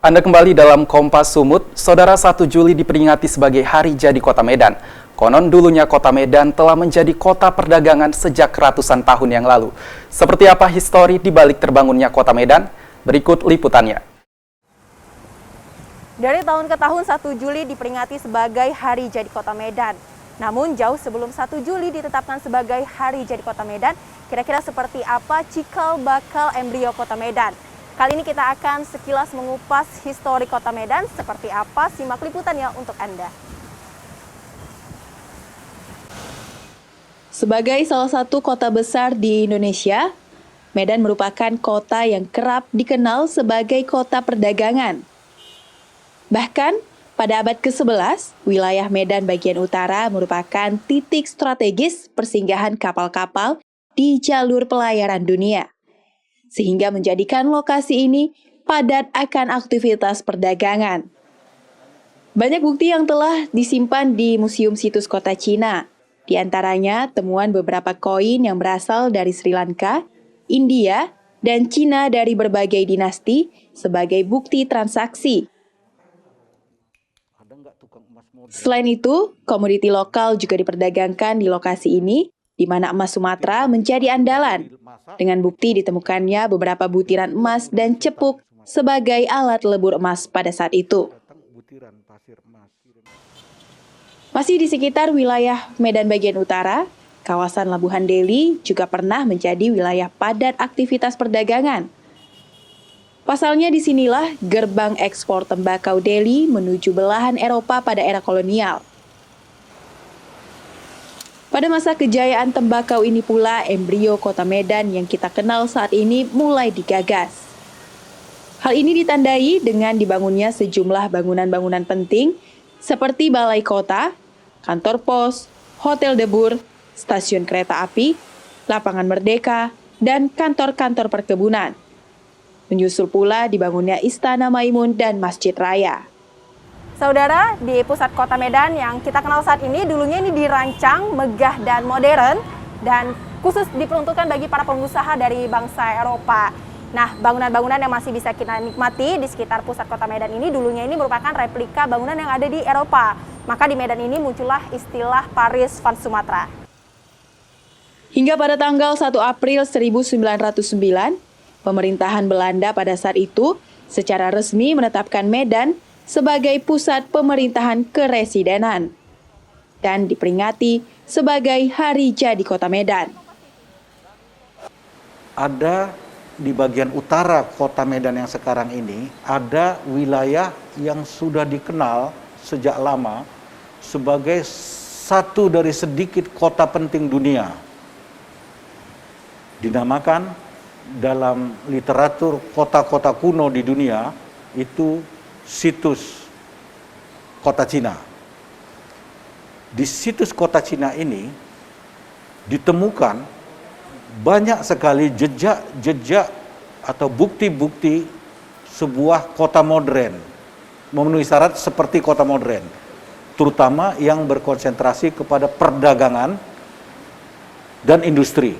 Anda kembali dalam Kompas Sumut. Saudara, 1 Juli diperingati sebagai Hari Jadi Kota Medan. Konon dulunya Kota Medan telah menjadi kota perdagangan sejak ratusan tahun yang lalu. Seperti apa histori di balik terbangunnya Kota Medan? Berikut liputannya. Dari tahun ke tahun 1 Juli diperingati sebagai Hari Jadi Kota Medan. Namun jauh sebelum 1 Juli ditetapkan sebagai Hari Jadi Kota Medan, kira-kira seperti apa cikal bakal embrio Kota Medan? Kali ini kita akan sekilas mengupas histori Kota Medan, seperti apa, simak liputannya untuk Anda. Sebagai salah satu kota besar di Indonesia, Medan merupakan kota yang kerap dikenal sebagai kota perdagangan. Bahkan, pada abad ke-11, wilayah Medan bagian utara merupakan titik strategis persinggahan kapal-kapal di jalur pelayaran dunia, sehingga menjadikan lokasi ini padat akan aktivitas perdagangan. Banyak bukti yang telah disimpan di Museum Situs Kota Cina, di antaranya temuan beberapa koin yang berasal dari Sri Lanka, India, dan Cina dari berbagai dinasti sebagai bukti transaksi. Selain itu, komoditi lokal juga diperdagangkan di lokasi ini, di mana emas Sumatera menjadi andalan, dengan bukti ditemukannya beberapa butiran emas dan cepuk sebagai alat lebur emas pada saat itu. Masih di sekitar wilayah Medan bagian utara, kawasan Labuhan Deli juga pernah menjadi wilayah padat aktivitas perdagangan. Pasalnya disinilah gerbang ekspor tembakau Deli menuju belahan Eropa pada era kolonial. Pada masa kejayaan tembakau ini pula, embrio Kota Medan yang kita kenal saat ini mulai digagas. Hal ini ditandai dengan dibangunnya sejumlah bangunan-bangunan penting seperti balai kota, kantor pos, hotel debur, stasiun kereta api, lapangan Merdeka, dan kantor-kantor perkebunan. Menyusul pula dibangunnya Istana Maimun dan Masjid Raya. Saudara, di pusat kota Medan yang kita kenal saat ini, dulunya ini dirancang megah dan modern, dan khusus diperuntukkan bagi para pengusaha dari bangsa Eropa. Nah, bangunan-bangunan yang masih bisa kita nikmati di sekitar pusat kota Medan ini, dulunya ini merupakan replika bangunan yang ada di Eropa. Maka di Medan ini muncullah istilah Paris van Sumatera. Hingga pada tanggal 1 April 1909, pemerintahan Belanda pada saat itu secara resmi menetapkan Medan sebagai pusat pemerintahan keresidenan dan diperingati sebagai Hari Jadi Kota Medan. Ada di bagian utara Kota Medan yang sekarang ini, ada wilayah yang sudah dikenal sejak lama sebagai satu dari sedikit kota penting dunia. Dinamakan dalam literatur kota-kota kuno di dunia itu situs kota Cina. Di situs kota Cina ini ditemukan banyak sekali jejak-jejak atau bukti-bukti sebuah kota modern, memenuhi syarat seperti kota modern, terutama yang berkonsentrasi kepada perdagangan dan industri.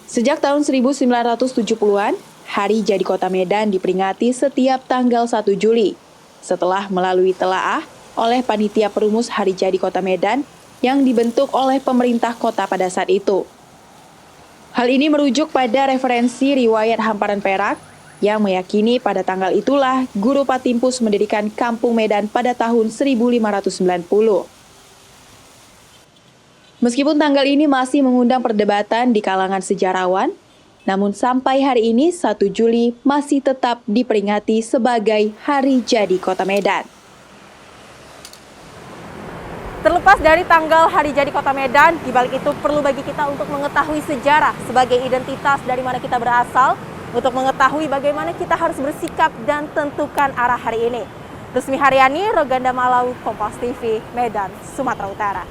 Sejak tahun 1970-an, Hari Jadi Kota Medan diperingati setiap tanggal 1 Juli, setelah melalui telaah oleh Panitia Perumus Hari Jadi Kota Medan yang dibentuk oleh pemerintah kota pada saat itu. Hal ini merujuk pada referensi riwayat Hamparan Perak yang meyakini pada tanggal itulah Guru Patimpus mendirikan Kampung Medan pada tahun 1590. Meskipun tanggal ini masih mengundang perdebatan di kalangan sejarawan, namun sampai hari ini 1 Juli masih tetap diperingati sebagai Hari Jadi Kota Medan. Terlepas dari tanggal Hari Jadi Kota Medan, di balik itu perlu bagi kita untuk mengetahui sejarah sebagai identitas dari mana kita berasal, untuk mengetahui bagaimana kita harus bersikap dan tentukan arah hari ini. Rusmi Haryani, Roganda Malau, Kompas TV, Medan, Sumatera Utara.